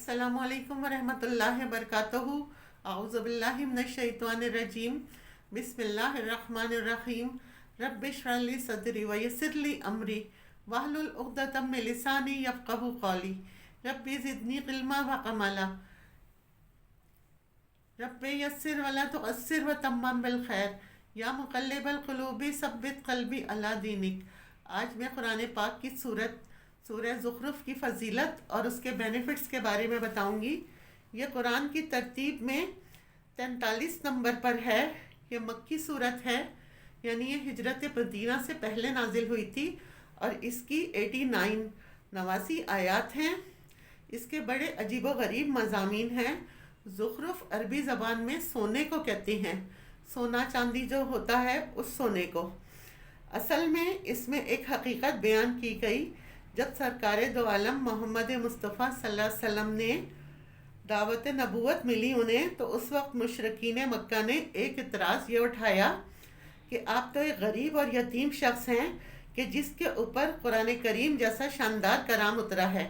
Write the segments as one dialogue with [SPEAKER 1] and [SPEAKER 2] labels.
[SPEAKER 1] अस्सलामु अलैकुम वरहमतुल्लाहि वबरकातुहू। अऊज़ु बिल्लाहि मिनश शैतानिर रजीम। बिस्मिल्लाहिर रहमानिर रहीम। रब्बि इश्रह ली सदरी व यस्सिर ली अमरी वहलुल उक़दतम मिन लिसानी यफ़क़हू क़ौली। रब्बि ज़िदनी इल्मा व अमला। रब्बि यस्सिर वला तुअस्सिर व तम्मम बिल खैर। या मुक़ल्लिबल क़ुलूबि सब्बित क़ल्बी अला दीनिक। आज मैं कुरान पाक की सूरह ज़ुख़रुफ़ की फ़जीलत और उसके बेनिफिट्स के बारे में बताऊंगी। ये कुरान की तरतीब में 43 नंबर पर है। ये मक्की सूरत है, यानी ये हिजरत मदीना से पहले नाजिल हुई थी और इसकी 89 आयात हैं। इसके बड़े अजीब व गरीब मज़ामीन हैं। ज़ुख़रुफ़ अरबी ज़बान में सोने को कहते हैं, सोना चांदी जो होता है उस सोने को। असल में इसमें एक हकीकत बयान की गई। जब सरकार दो आलम मोहम्मद मुस्तफ़ा सल्लल्लाहु अलैहि वसल्लम ने दावत नबूवत मिली उन्हें, तो उस वक्त मुशरिकीन मक्का ने एक इतराज़ ये उठाया कि आप तो एक गरीब और यतीम शख्स हैं कि जिसके ऊपर कुरान करीम जैसा शानदार कलाम उतरा है।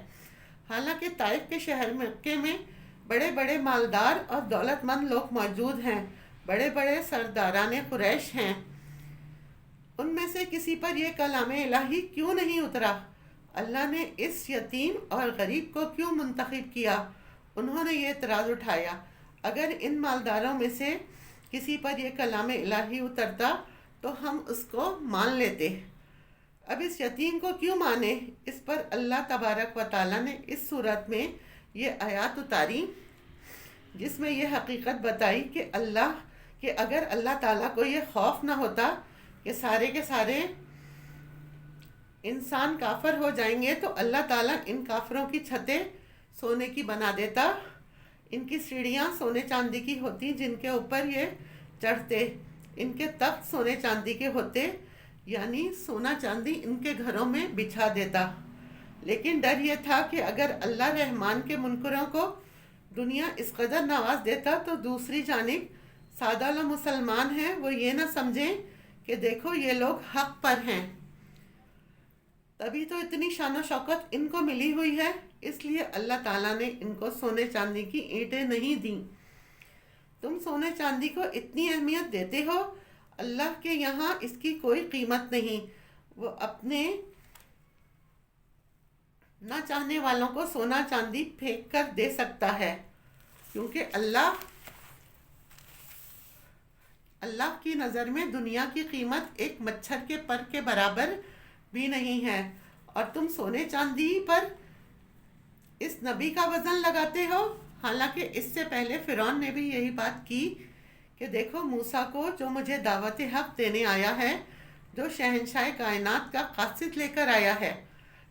[SPEAKER 1] हालांकि ताइफ के शहर मक्के में बड़े बड़े मालदार और दौलतमंद लोग मौजूद हैं, बड़े बड़े सरदारान कुरैश हैं। उनमें से किसी पर यह कलाम इलाही क्यों नहीं उतरा? अल्लाह ने इस यतीम और गरीब को क्यों मुंतखब किया? उन्होंने ये एतराज़ उठाया, अगर इन मालदारों में से किसी पर यह कलाम इलाही उतरता तो हम उसको मान लेते। अब इस यतीम को क्यों माने? इस पर अल्लाह तबारक व तआला ने इस सूरत में ये आयत उतारी, जिसमें यह हकीकत बताई कि अगर अल्लाह ताला को ये खौफ ना होता कि सारे के सारे इंसान काफिर हो जाएंगे, तो अल्लाह ताला इन काफिरों की छतें सोने की बना देता, इनकी सीढ़ियाँ सोने चांदी की होती जिनके ऊपर ये चढ़ते, इनके तख्त सोने चांदी के होते, यानी सोना चांदी इनके घरों में बिछा देता। लेकिन डर ये था कि अगर अल्लाह रहमान के मुनकरों को दुनिया इस कदर नवाज देता तो दूसरी जानिब सादा लो मुसलमान हैं वो ये ना समझें कि देखो ये लोग हक पर हैं। तभी तो इतनी शान शौकत इनको मिली हुई है, इसलिए अल्लाह ताला ने इनको सोने चांदी की ईंटें नहीं दी। तुम सोने चांदी को इतनी अहमियत देते हो, अल्लाह के यहाँ इसकी कोई कीमत नहीं। वो अपने ना चाहने वालों को सोना चांदी फेंक कर दे सकता है, क्योंकि अल्लाह की नज़र में दुनिया की कीमत एक मच्छर के पर के बराबर भी नहीं है। और तुम सोने चांदी पर इस नबी का वज़न लगाते हो। हालांकि इससे पहले फ़िरौन ने भी यही बात की कि देखो मूसा को जो मुझे दावत हक़ देने आया है, जो शहंशाह कायनात का कासिद लेकर आया है,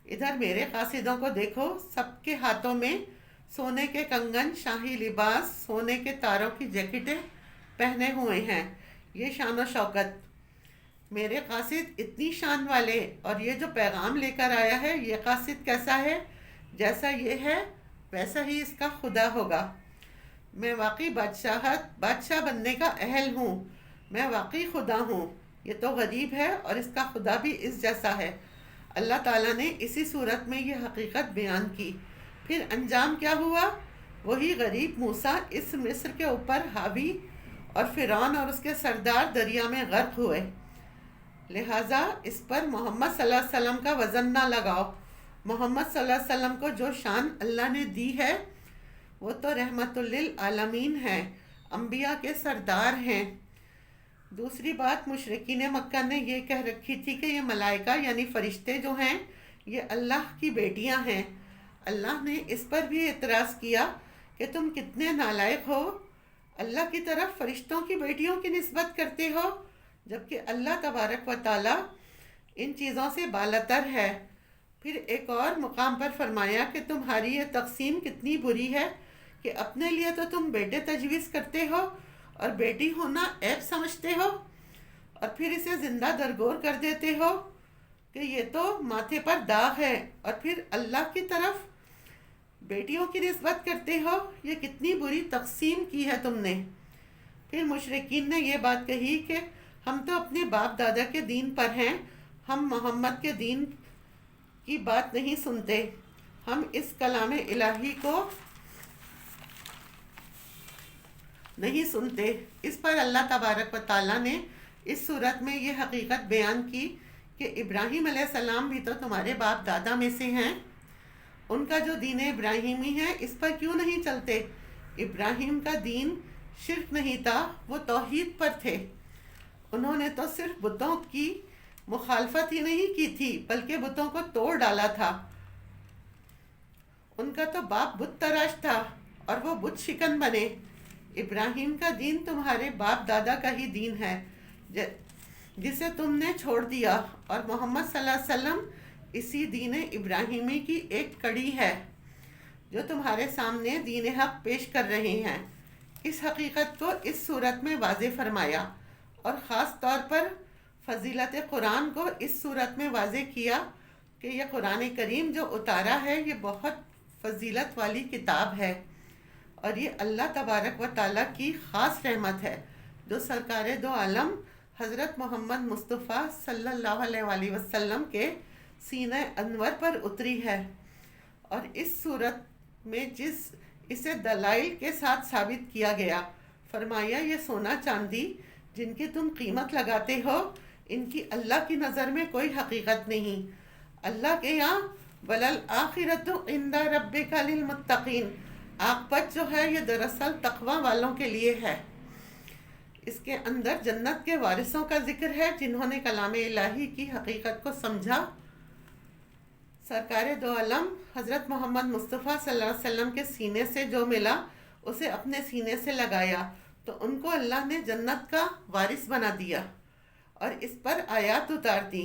[SPEAKER 1] इधर मेरे कासिदों को देखो, सबके हाथों में सोने के कंगन, शाही लिबास, सोने के तारों की जैकेटें पहने हुए हैं। ये शान व शौकत, मेरे कासिद इतनी शान वाले, और ये जो पैगाम लेकर आया है ये कासिद कैसा है? जैसा ये है वैसा ही इसका खुदा होगा। मैं वाकई बादशाह बनने का अहल हूँ, मैं वाकई खुदा हूँ। ये तो गरीब है और इसका खुदा भी इस जैसा है। अल्लाह ताला ने इसी सूरत में ये हकीकत बयान की। फिर अंजाम क्या हुआ? वही गरीब मूसा इस मिस्र के ऊपर हावी और फ़िरौन और उसके सरदार दरिया में गर्क हुए। लिहाजा इस पर मोहम्मद सल्लल्लाहु अलैहि वसल्लम का वज़न ना लगाओ। मोहम्मद सल्लल्लाहु अलैहि वसल्लम को जो शान अल्लाह ने दी है वो तो रहमतुल लिल आलमीन है, अंबिया के सरदार हैं। दूसरी बात, मुशरिकीन मक्का ने ये कह रखी थी कि ये मलाइका यानी फ़रिश्ते जो हैं ये अल्लाह की बेटियां हैं। अल्लाह ने इस पर भी एतराज़ किया कि तुम कितने नालायक हो, अल्लाह की तरफ फ़रिश्तों की बेटियों की निस्बत करते हो, जबकि अल्लाह तबारक व ताला इन चीज़ों से बालतर है। फिर एक और मुकाम पर फरमाया कि तुम्हारी ये तकसीम कितनी बुरी है कि अपने लिए तो तुम बेटे तजवीज़ करते हो और बेटी होना ऐब समझते हो, और फिर इसे ज़िंदा दरगोर कर देते हो कि ये तो माथे पर दाग है, और फिर अल्लाह की तरफ बेटियों की निस्बत करते हो। ये कितनी बुरी तकसीम की है तुमने। फिर मुशरिकीन ने ये बात कही कि हम तो अपने बाप दादा के दीन पर हैं, हम मोहम्मद के दीन की बात नहीं सुनते, हम इस कलाम इलाही को نہیں سنتے۔ اس پر اللہ تبارک و تعالیٰ نے اس صورت میں یہ حقیقت بیان کی کہ ابراہیم علیہ السلام بھی تو تمہارے باپ دادا میں سے ہیں، ان کا جو دین ابراہیمی ہے اس پر کیوں نہیں چلتے؟ ابراہیم کا دین شرک نہیں تھا، وہ توحید پر تھے۔ انہوں نے تو صرف بتوں کی مخالفت ہی نہیں کی تھی بلکہ بتوں کو توڑ ڈالا تھا۔ ان کا تو باپ بت تراش تھا اور وہ بت شکن بنے۔ ابراہیم کا دین تمہارے باپ دادا کا ہی دین ہے جسے تم نے چھوڑ دیا، اور محمد صلی اللہ علیہ وسلم اسی دین ابراہیمی کی ایک کڑی ہے جو تمہارے سامنے دین حق پیش کر رہے ہیں۔ اس حقیقت کو اس صورت میں واضح فرمایا، اور خاص طور پر فضیلت قرآن کو اس صورت میں واضح کیا کہ یہ قرآن کریم جو اتارا ہے یہ بہت فضیلت والی کتاب ہے، اور یہ اللہ تبارک و تعالیٰ کی خاص رحمت ہے جو سرکار دو عالم حضرت محمد مصطفیٰ صلی اللہ علیہ وآلہ وسلم کے سینہ انور پر اتری ہے۔ اور اس صورت میں اسے دلائل کے ساتھ ثابت کیا گیا، فرمایا یہ سونا چاندی جن کی تم قیمت لگاتے ہو ان کی اللہ کی نظر میں کوئی حقیقت نہیں۔ اللہ کے یہاں وَلَلْآخِرَةُ عِنْدَ رَبِّكَ لِلْمُتَّقِينَ، عاقبت جو ہے یہ دراصل تقوی والوں کے لیے ہے۔ اس کے اندر جنت کے وارثوں کا ذکر ہے جنہوں نے کلام الہی کی حقیقت کو سمجھا، سرکار دو عالم حضرت محمد مصطفیٰ صلی اللہ علیہ وسلم کے سینے سے جو ملا اسے اپنے سینے سے لگایا تو ان کو اللہ نے جنت کا وارث بنا دیا، اور اس پر آیات اتار دی،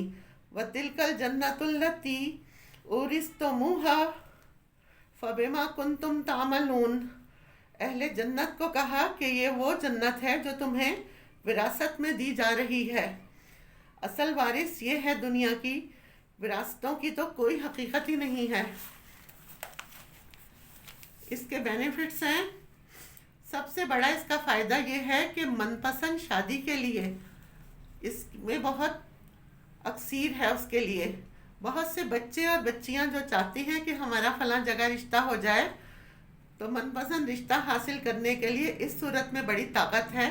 [SPEAKER 1] وَتِلْكَ الْجَنَّةُ الَّتِي أُورِثْتُمُوهَا فَبِمَا كُنْتُمْ تَعْمَلُونَ۔ اہل جنت کو کہا کہ یہ وہ جنت ہے جو تمہیں وراثت میں دی جا رہی ہے۔ اصل وارث یہ ہے، دنیا کی وراثتوں کی تو کوئی حقیقت ہی نہیں ہے۔ اس کے بینیفٹس ہیں، سب سے بڑا اس کا فائدہ یہ ہے کہ من پسند شادی کے لیے اس میں بہت اکثیر ہے، اس کے لیے بہت سے بچے اور بچیاں جو چاہتے ہیں کہ ہمارا فلاں جگہ رشتہ ہو جائے، تو من پسند رشتہ حاصل کرنے کے لیے اس صورت میں بڑی طاقت ہے۔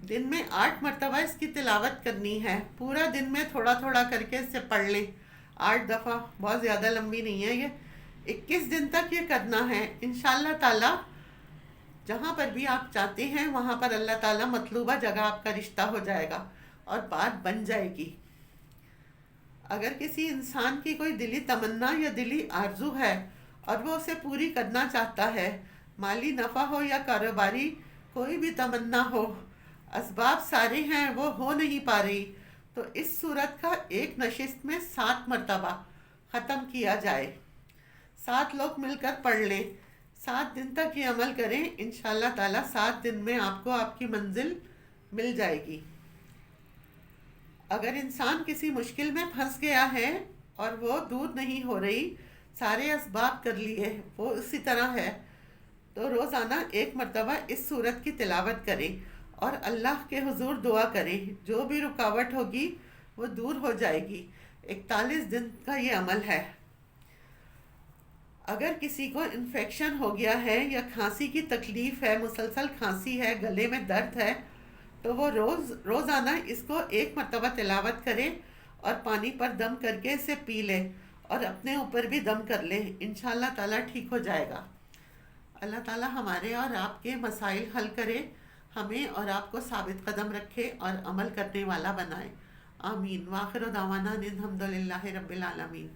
[SPEAKER 1] دن میں 8 مرتبہ اس کی تلاوت کرنی ہے، پورا دن میں تھوڑا تھوڑا کر کے اسے پڑھ لیں، 8 دفعہ، بہت زیادہ لمبی نہیں ہے یہ، 21 دن تک یہ کرنا ہے۔ انشاءاللہ تعالی جہاں پر بھی آپ چاہتے ہیں وہاں پر اللہ تعالیٰ مطلوبہ جگہ آپ کا رشتہ ہو جائے گا اور بات بن جائے گی۔ اگر کسی انسان کی کوئی دلی تمنا یا دلی آرزو ہے اور وہ اسے پوری کرنا چاہتا ہے، مالی نفع ہو یا کاروباری کوئی بھی تمنا ہو، اسباب سارے ہیں وہ ہو نہیں پا رہی، تو اس صورت کا ایک نشست میں 7 مرتبہ ختم کیا جائے، 7 لوگ مل کر پڑھ لیں، 7 دن تک یہ عمل کریں، انشاءاللہ تعالیٰ 7 دن میں آپ کو آپ کی منزل مل جائے گی۔ اگر انسان کسی مشکل میں پھنس گیا ہے اور وہ دور نہیں ہو رہی، سارے اسباب کر لیے، وہ اسی طرح ہے، تو روزانہ 1 مرتبہ اس سورت کی تلاوت کریں اور اللہ کے حضور دعا کریں، جو بھی رکاوٹ ہوگی وہ دور ہو جائے گی۔ 41 دن کا یہ عمل ہے۔ اگر کسی کو انفیکشن ہو گیا ہے یا کھانسی کی تکلیف ہے، مسلسل کھانسی ہے، گلے میں درد ہے، تو وہ روزانہ اس کو 1 مرتبہ تلاوت کرے اور پانی پر دم کر کے اسے پی لے اور اپنے اوپر بھی دم کر لے، انشاءاللہ تعالیٰ ٹھیک ہو جائے گا۔ اللہ تعالیٰ ہمارے اور آپ کے مسائل حل کرے، ہمیں اور آپ کو ثابت قدم رکھے اور عمل کرنے والا بنائے، آمین۔ وآخر دعوانا ان الحمد للہ رب العالمین۔